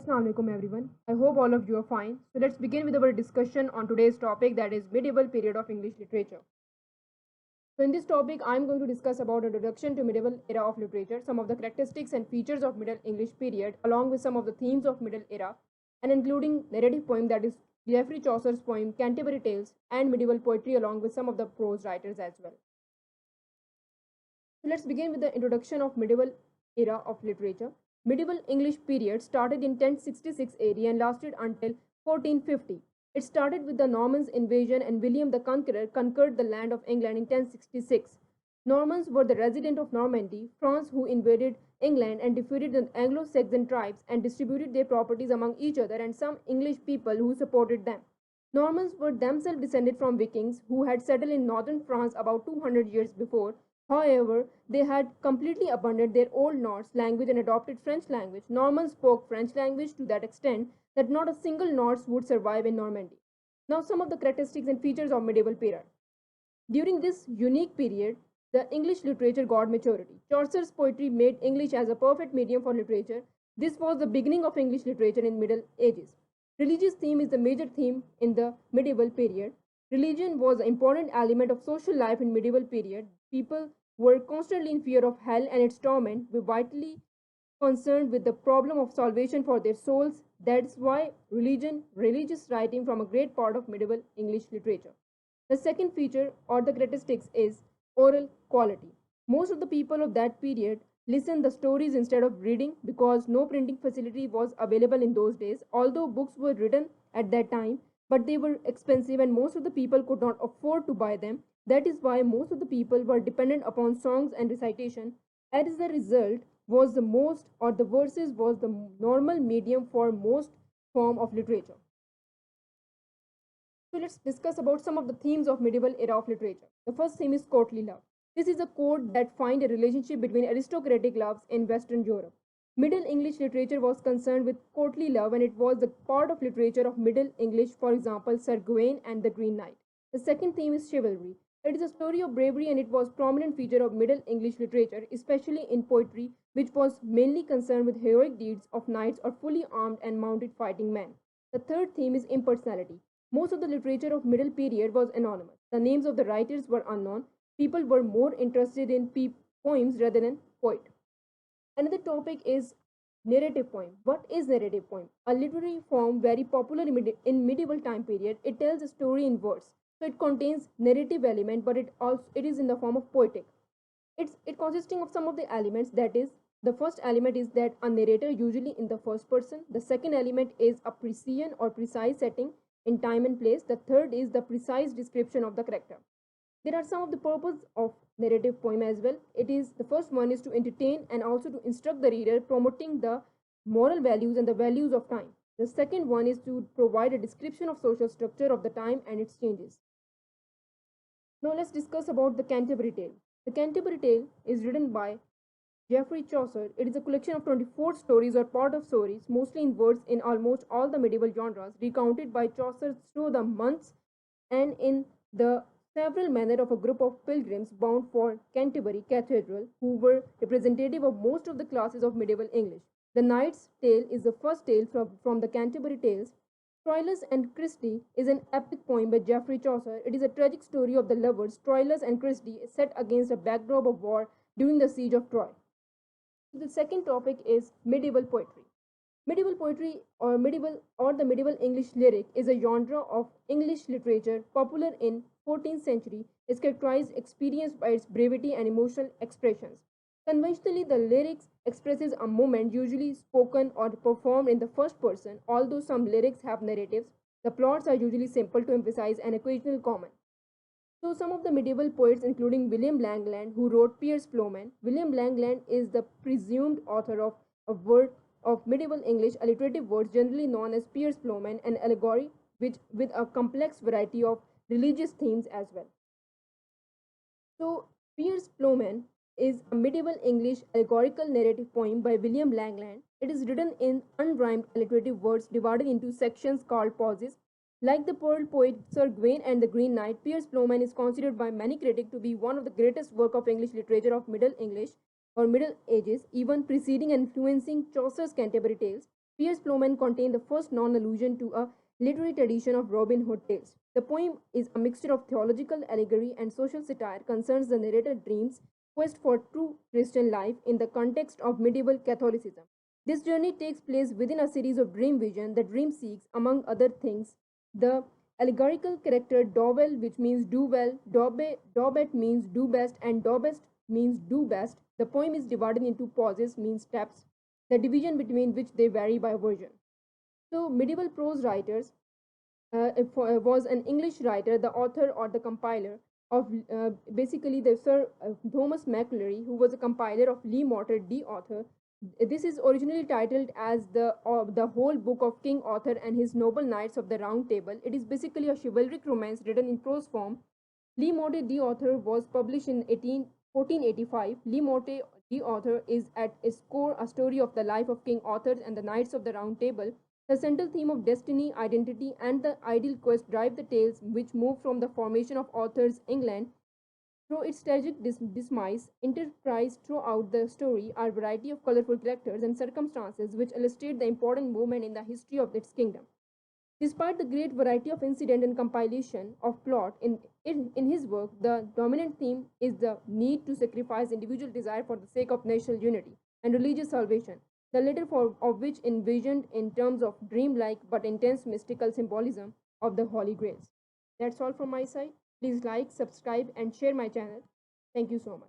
Assalamualaikum everyone. I hope all of you are fine. So let's begin with our discussion on today's topic, that is medieval period of English literature. So in this topic I am going to discuss about introduction to medieval era of literature, some of the characteristics and features of Middle English period along with some of the themes of middle era and including narrative poem, that is Geoffrey Chaucer's poem Canterbury Tales, and medieval poetry along with some of the prose writers as well. So let's begin with the introduction of medieval era of literature. Medieval English period started in 1066 AD and lasted until 1450. It started with the Normans' invasion, and William the Conqueror conquered the land of England in 1066. Normans were the resident of Normandy, France, who invaded England and defeated the Anglo-Saxon tribes and distributed their properties among each other and some English people who supported them. Normans were themselves descended from Vikings who had settled in northern France about 200 years before. However, they had completely abandoned their Old Norse language and adopted French language. Normans spoke French language to that extent that not a single Norse would survive in Normandy. Now, some of the characteristics and features of medieval period. During this unique period, the English literature got maturity. Chaucer's poetry made English as a perfect medium for literature. This was the beginning of English literature in Middle Ages. Religious theme is the major theme in the medieval period. Religion was an important element of social life in medieval period. People were constantly in fear of hell and its torment, were vitally concerned with the problem of salvation for their souls. That's why religious writing from a great part of medieval English literature. The second feature or the characteristics is oral quality. Most of the people of that period listened the stories instead of reading because no printing facility was available in those days. Although books were written at that time, but they were expensive and most of the people could not afford to buy them. That is why most of the people were dependent upon songs and recitation. As a result, was the most or the verses was the normal medium for most form of literature. So let's discuss about some of the themes of medieval era of literature. The first theme is courtly love. This is a code that finds a relationship between aristocratic loves in Western Europe. Middle English literature was concerned with courtly love and it was the part of literature of Middle English, for example, Sir Gawain and the Green Knight. The second theme is chivalry. It is a story of bravery and it was a prominent feature of Middle English literature, especially in poetry, which was mainly concerned with heroic deeds of knights or fully armed and mounted fighting men. The third theme is impersonality. Most of the literature of middle period was anonymous. The names of the writers were unknown. People were more interested in poems rather than poet. Another topic is narrative poem. What is narrative poem? A literary form very popular in medieval time period. It tells a story in verse. So it contains narrative element, but it is in the form of poetic. It consisting of some of the elements, that is, the first element is that a narrator usually in the first person. The second element is a precision or precise setting in time and place. The third is the precise description of the character. There are some of the purpose of narrative poem as well. It is the first one is to entertain and also to instruct the reader, promoting the moral values and the values of time. The second one is to provide a description of social structure of the time and its changes. Now let's discuss about the Canterbury Tale. The Canterbury Tale is written by Geoffrey Chaucer. It is a collection of 24 stories or part of stories, mostly in verse in almost all the medieval genres, recounted by Chaucer through the months and in the several manner of a group of pilgrims bound for Canterbury Cathedral, who were representative of most of the classes of medieval English. The Knight's Tale is the first tale from the Canterbury Tales. Troilus and Christy is an epic poem by Geoffrey Chaucer. It is a tragic story of the lovers Troilus and Christy set against a backdrop of war during the siege of Troy. The second topic is medieval poetry. Medieval poetry or the medieval English lyric is a genre of English literature popular in 14th century. Is characterized experience by its brevity and emotional expressions. Conventionally, the lyrics expresses a moment usually spoken or performed in the first person. Although some lyrics have narratives, the plots are usually simple to emphasize an occasional comment. So some of the medieval poets including William Langland, who wrote Piers Blowman. William Langland is the presumed author of a work of medieval English alliterative words generally known as Piers Blowman, an allegory with a complex variety of religious themes as well. So Piers Blowman is a medieval English allegorical narrative poem by William Langland. It is written in unrhymed alliterative words divided into sections called pauses. Like the pearl poet Sir Gawain and the Green Knight, Piers Blowman is considered by many critics to be one of the greatest work of English literature of Middle English or Middle Ages, even preceding and influencing Chaucer's Canterbury Tales. Pierce Blowman contained the first non-allusion to a literary tradition of Robin Hood tales. The poem is a mixture of theological allegory and social satire, concerns the narrator dreams quest for true Christian life in the context of medieval Catholicism. This journey takes place within a series of dream vision. The dream seeks, among other things, the allegorical character Dowell, which means do well, Dowbet means do best, and Dowbest means do best. The poem is divided into pauses, means steps, the division between which they vary by version. So, medieval prose writers was an English writer, the author or the compiler of basically the Sir Thomas McIlroy, who was a compiler of Lee Mortar, the author. This is originally titled as the whole book of King Arthur and his noble knights of the Round Table. It is basically a chivalric romance written in prose form. Lee Morte, the author, was published in 1485. Lee Morte, the author, is at its core a story of the life of King Arthur and the Knights of the Round Table. The central theme of destiny, identity, and the ideal quest drive the tales, which move from the formation of Arthur's England through its tragic demise. Interspliced throughout the story are a variety of colorful characters and circumstances which illustrate the important movement in the history of its kingdom. Despite the great variety of incident and compilation of plot in his work, the dominant theme is the need to sacrifice individual desire for the sake of national unity and religious salvation, the latter form of which envisioned in terms of dreamlike but intense mystical symbolism of the Holy Grails. That's all from my side. Please like, subscribe, and share my channel. Thank you so much.